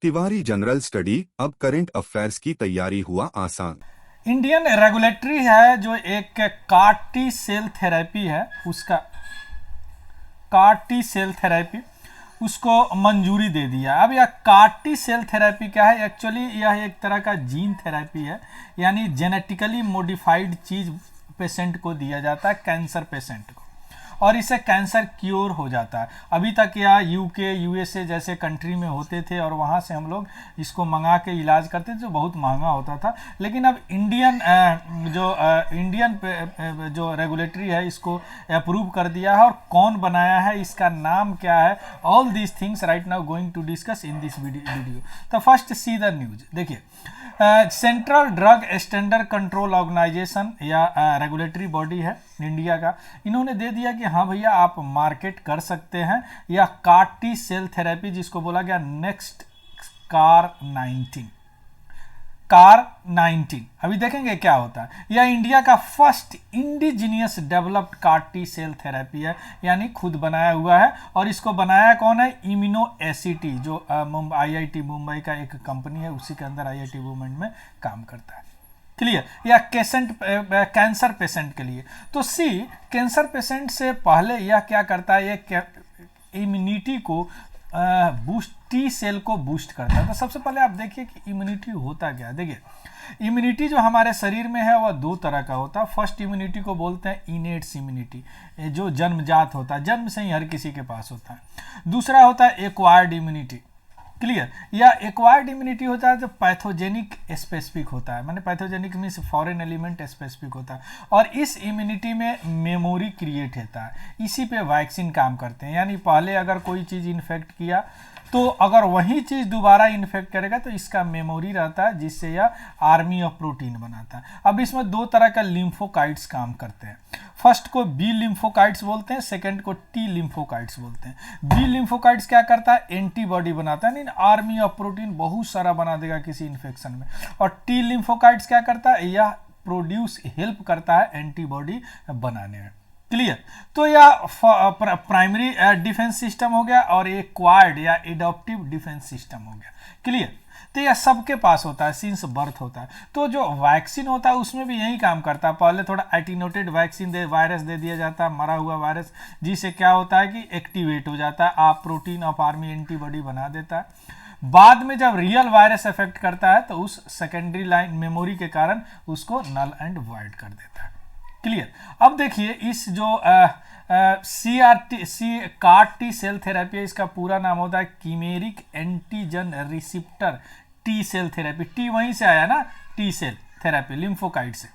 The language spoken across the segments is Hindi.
तिवारी जनरल स्टडी, अब करंट अफेयर्स की तैयारी हुआ आसान। इंडियन रेगुलेटरी है जो एक कार्टी सेल थेरेपी है उसका कार्टी सेल थेरेपी उसको मंजूरी दे दिया। अब यह कार्टी सेल थेरेपी क्या है? एक्चुअली यह एक तरह का जीन थेरेपी है, यानी जेनेटिकली मॉडिफाइड चीज पेशेंट को दिया जाता है, कैंसर पेशेंट को, और इससे कैंसर क्योर हो जाता है। अभी तक यह यूके यूएसए जैसे कंट्री में होते थे और वहाँ से हम लोग इसको मंगा के इलाज करते थे, जो बहुत महंगा होता था। लेकिन अब इंडियन जो रेगुलेटरी है इसको अप्रूव कर दिया है। और कौन बनाया है, इसका नाम क्या है, all these things right now going to discuss in this video. तो फर्स्ट सी द न्यूज। देखिए, central drug standard control organization या रेगुलेटरी बॉडी है इंडिया का, इन्होंने दे दिया कि हाँ भैया आप मार्केट कर सकते हैं या कार्टी सेल थेरेपी, जिसको बोला गया नेक्स्ट कार 19। अभी देखेंगे क्या होता है। यह इंडिया का first indigenous developed CAR T cell therapy है, यानी खुद बनाया हुआ है। और इसको बनाया कौन है? इम्यूनोएसिटी, जो आईआईटी मुंबई का एक कंपनी है, उसी के अंदर आईआईटी वुमेन में काम करता है। क्लियर? या कैंसर पेशेंट के लिए। तो सी, कैंसर पेशेंट से पहले यह क्या करता है, ये इम्यूनिटी को बूस्ट, टी सेल को बूस्ट करता है। तो सबसे पहले आप देखिए कि इम्यूनिटी होता क्या है। देखिए, इम्यूनिटी जो हमारे शरीर में है वह दो तरह का होता है। फर्स्ट इम्यूनिटी को बोलते हैं इनेट्स इम्यूनिटी, जो जन्मजात होता है, जन्म से ही हर किसी के पास होता है। दूसरा होता है एक्वायर्ड इम्यूनिटी। क्लियर? या एक्वायर्ड इम्यूनिटी होता है जो पैथोजेनिक स्पेसिफिक होता है, माने pathogenic means foreign element specific होता है। और इस इम्यूनिटी में मेमोरी क्रिएट होता है, इसी पे वैक्सीन काम करते हैं। यानी पहले अगर कोई चीज़ इन्फेक्ट किया तो अगर वही चीज़ दोबारा इन्फेक्ट करेगा तो इसका मेमोरी रहता है, जिससे यह आर्मी ऑफ प्रोटीन बनाता है। अब इसमें दो तरह का लिम्फोकाइट्स काम करते हैं। फर्स्ट को बी लिम्फोकाइट्स बोलते हैं, सेकंड को टी लिम्फोकाइट्स बोलते हैं। बी लिम्फोकाइट्स क्या करता है? एंटीबॉडी बनाता है, नहीं आर्मी ऑफ प्रोटीन बहुत सारा बना देगा किसी इन्फेक्शन में। और टी लिम्फोकाइट्स क्या करता है? यह प्रोड्यूस हेल्प करता है एंटीबॉडी बनाने में। क्लियर? तो यह प्राइमरी डिफेंस सिस्टम हो गया और एक्वायर्ड या एडॉप्टिव डिफेंस सिस्टम हो गया। क्लियर? तो यह सबके पास होता है, सिंस बर्थ होता है। तो जो वैक्सीन होता है उसमें भी यही काम करता है। पहले थोड़ा एटीनोटेड वैक्सीन वायरस दे दिया जाता है, मरा हुआ वायरस, जिससे क्या होता है कि एक्टिवेट हो जाता है, आप प्रोटीन ऑफ आर्मी एंटीबॉडी बना देता है। बाद में जब रियल वायरस इफेक्ट करता है तो उस सेकेंडरी लाइन मेमोरी के कारण उसको नल एंड वॉइड कर देता है। क्लियर? अब देखिए, इस जो कार्टी सेल थेरेपी है, इसका पूरा नाम होता है chimeric antigen receptor T cell therapy. T वहीं से आया ना, टी सेल थेरेपी लिम्फोकाइट से।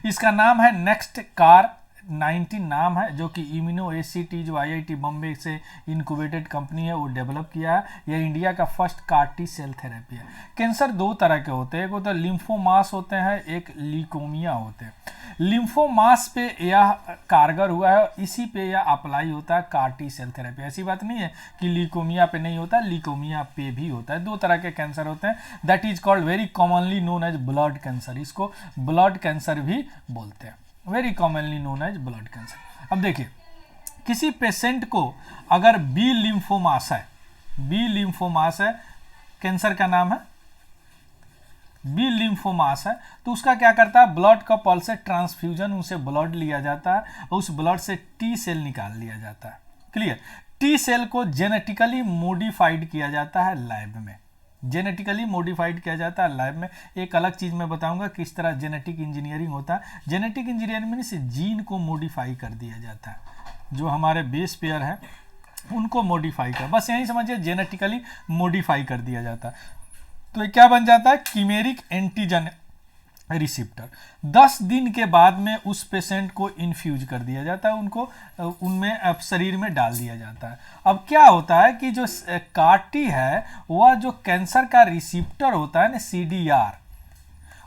इसका नाम है नेक्स्ट कार 19 नाम है, जो कि इम्यूनोएसिटी जो आईआईटी बॉम्बे से इनक्यूबेटेड कंपनी है वो डेवलप किया है। यह इंडिया का फर्स्ट कार्टी सेल थेरेपी है। कैंसर दो तरह के होते हैं, एक होता है लिम्फोमास होते हैं, एक लीकोमिया होते हैं। लिम्फोमास पे यह कारगर हुआ है और इसी पे यह अप्लाई होता है कार्टी सेल थेरेपी। ऐसी बात नहीं है कि लीकोमिया पे नहीं होता, लीकोमिया पे भी होता है। दो तरह के कैंसर होते हैं, that is called very commonly known as blood cancer. इसको ब्लड कैंसर भी बोलते हैं, very commonly known as blood cancer. अब देखिए, किसी पेशेंट को अगर बी लिम्फोमास है, कैंसर का नाम है बी लिम्फोमास है, तो उसका क्या करता है? ब्लड का पल्स से ट्रांसफ्यूजन, उनसे ब्लड लिया जाता है और उस ब्लड से टी सेल निकाल लिया जाता है। क्लियर? टी सेल को जेनेटिकली मॉडिफाइड किया जाता है लैब में, जेनेटिकली मॉडिफाइड किया जाता है लैब में। एक अलग चीज़ मैं बताऊंगा किस तरह जेनेटिक इंजीनियरिंग होता है। जेनेटिक इंजीनियरिंग में से जीन को मॉडिफाई कर दिया जाता है, जो हमारे बेस पेयर है उनको मॉडिफाई कर, बस यही समझिए, जेनेटिकली मॉडिफाई कर दिया जाता है। तो ये क्या बन जाता है? Chimeric antigen receptor. 10 दिन के बाद में उस पेशेंट को इन्फ्यूज कर दिया जाता है, उनको उनमें अब शरीर में डाल दिया जाता है। अब क्या होता है कि जो कार्टी है वह जो कैंसर का रिसिप्टर होता है ना, सीडीआर,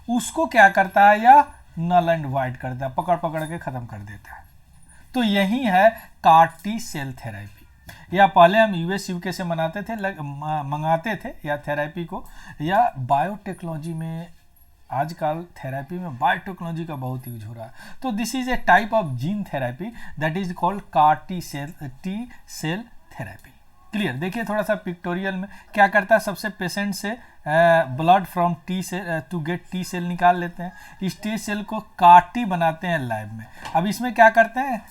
उसको क्या करता है? या नल एंड वाइड करता है, पकड़ पकड़ के खत्म कर देता है। तो यही है कार्टी सेल थेरेपी। या पहले हम यूएस यूके से मंगाते थे या थेरेपी को, या बायोटेक्नोलॉजी में आजकल थेरेपी में बायोटेक्नोलॉजी का बहुत यूज हो रहा है। तो this is a type of gene therapy that is called CAR T cell T cell therapy. Clear. देखिए थोड़ा सा पिक्टोरियल में क्या करता है, सबसे पेशेंट से ब्लड फ्रॉम टी से टू गेट टी सेल निकाल लेते हैं, इस टी सेल को काटी बनाते हैं लैब में। अब इसमें क्या करते हैं,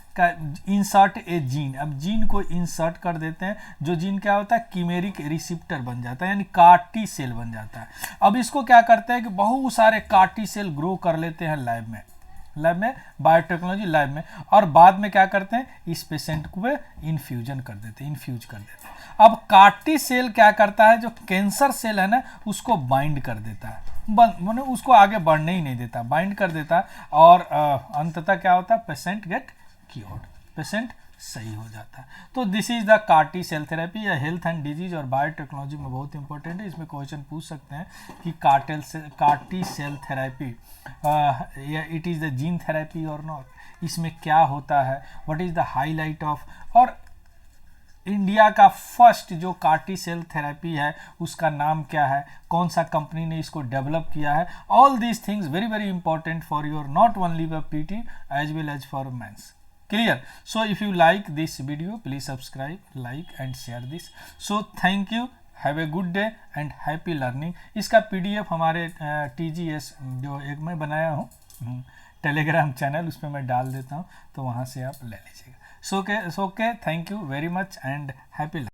इंसर्ट ए जीन, अब जीन को इंसर्ट कर देते हैं, जो जीन क्या होता है, कीमेरिक रिसिप्टर बन जाता है, यानी काटी सेल बन जाता है। अब इसको क्या करते हैं कि बहुत सारे काटी सेल ग्रो कर लेते हैं लैब में बायोटेक्नोलॉजी लैब में, और बाद में क्या करते हैं, इस पेशेंट को इन्फ्यूज कर देते हैं। अब काटी सेल क्या करता है, जो कैंसर सेल है ना उसको बाइंड कर देता है, माने उसको आगे बढ़ने ही नहीं देता, बाइंड कर देता है, और अंततः क्या होता है, पेशेंट गेट क्योर्ड, पेशेंट सही हो जाता है। तो दिस इज द काटी सेल थेरेपी। यह हेल्थ एंड डिजीज और बायोटेक्नोलॉजी में बहुत इंपॉर्टेंट है। इसमें क्वेश्चन पूछ सकते हैं कि काटी cell therapy it is the gene therapy और नॉट, इसमें क्या होता है, what is the highlight of, और इंडिया का फर्स्ट जो काटी सेल थेरेपी है उसका नाम क्या है, कौन सा कंपनी ने इसको डेवलप किया है। All these things very very important for your not only for PT as well as for mains. Clear? So if you like this video, please subscribe, like and share this. So thank you, have a good day and happy learning. इसका PDF हमारे TGS जो एक मैं बनाया हूँ टेलीग्राम चैनल, उस पर मैं डाल देता हूँ, तो वहाँ से आप ले लीजिएगा। So okay, thank you very much and happy learning.